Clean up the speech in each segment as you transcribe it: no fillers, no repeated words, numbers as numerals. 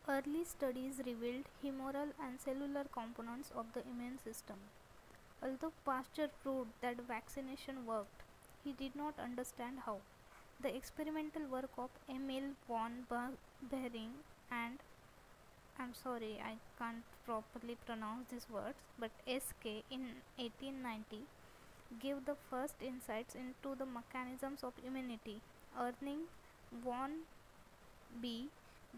Early studies revealed humoral and cellular components of the immune system. Although Pasteur proved that vaccination worked, he did not understand how. The experimental work of Emil von Behring and I'm sorry, I can't properly pronounce these words, but SK in 1890 gave the first insights into the mechanisms of immunity, earning von B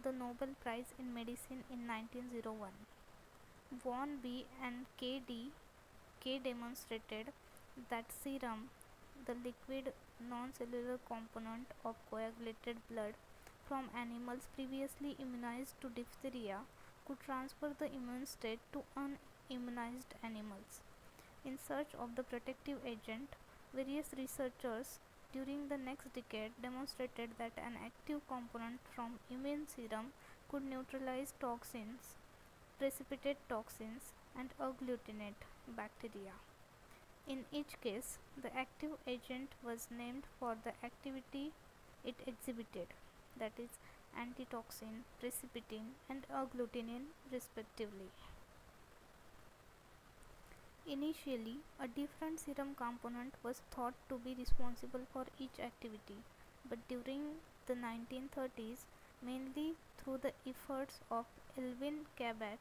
the Nobel Prize in Medicine in 1901. Von B and K demonstrated that serum, the liquid non-cellular component of coagulated blood from animals previously immunized to diphtheria, could transfer the immune state to unimmunized animals. In search of the protective agent, various researchers during the next decade demonstrated that an active component from immune serum could neutralize toxins, precipitate toxins, and agglutinate bacteria. In each case, the active agent was named for the activity it exhibited, that is, antitoxin, precipitin, and agglutinin, respectively. Initially, a different serum component was thought to be responsible for each activity, but during the 1930s, mainly through the efforts of Elvin Cabot,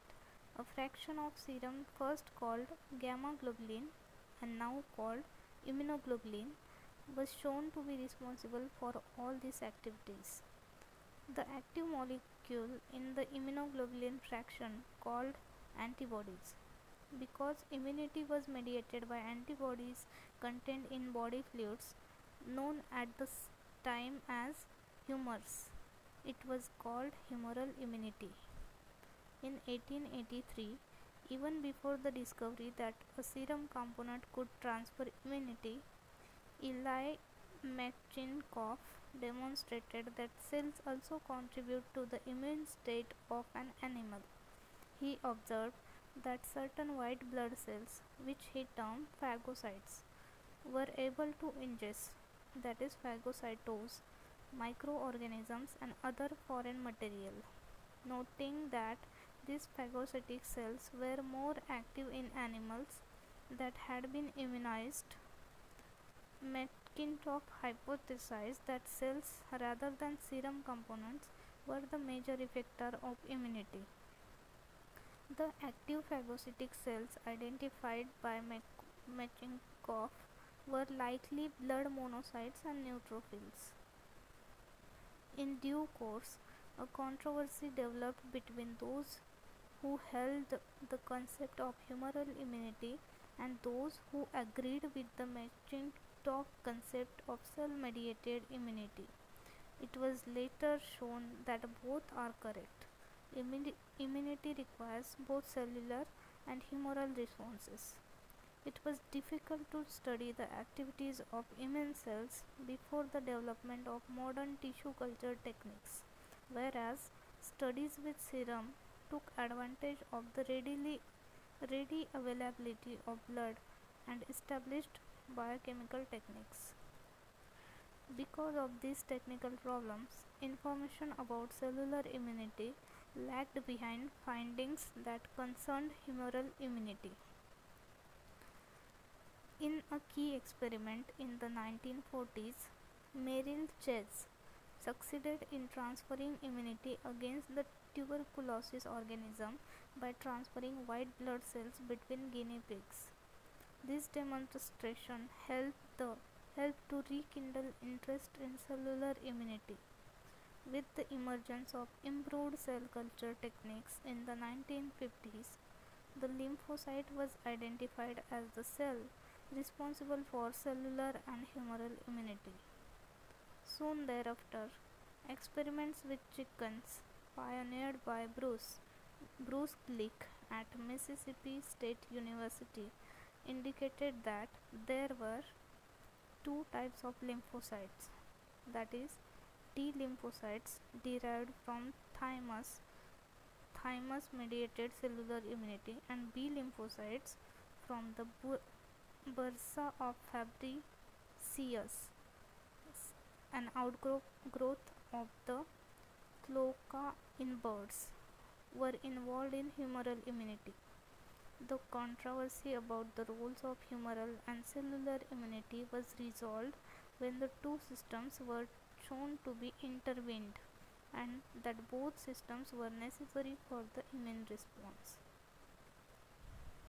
a fraction of serum first called gamma globulin and now called immunoglobulin was shown to be responsible for all these activities. The active molecule in the immunoglobulin fraction called antibodies. Because immunity was mediated by antibodies contained in body fluids known at the time as humors, it was called humoral immunity. In 1883, even before the discovery that a serum component could transfer immunity, Eli Metchnikoff demonstrated that cells also contribute to the immune state of an animal. He observed that certain white blood cells, which he termed phagocytes, were able to ingest, that is phagocytose, microorganisms and other foreign material, noting that these phagocytic cells were more active in animals that had been immunized. McClintock hypothesized that cells rather than serum components were the major effector of immunity. The active phagocytic cells identified by Metchnikoff were likely blood monocytes and neutrophils. In due course, a controversy developed between those who held the concept of humoral immunity and those who agreed with the McClintock concept of cell-mediated immunity. It was later shown that both are correct. Immunity requires both cellular and humoral responses. It was difficult to study the activities of immune cells before the development of modern tissue culture techniques, whereas studies with serum took advantage of the ready availability of blood and established biochemical techniques. Because of these technical problems, information about cellular immunity lagged behind findings that concerned humoral immunity. In a key experiment in the 1940s, Merrill Chase succeeded in transferring immunity against the tuberculosis organism by transferring white blood cells between guinea pigs. This demonstration helped to rekindle interest in cellular immunity. With the emergence of improved cell culture techniques in the 1950s, the lymphocyte was identified as the cell responsible for cellular and humoral immunity. Soon thereafter, experiments with chickens, pioneered by Bruce Glick at Mississippi State University, indicated that there were two types of lymphocytes, that is, T lymphocytes derived from thymus mediated cellular immunity, and B lymphocytes from the bursa of Fabricius, an outgrowth of the cloaca in birds. were involved in humoral immunity. The controversy about the roles of humoral and cellular immunity was resolved when the two systems were shown to be intertwined and that both systems were necessary for the immune response.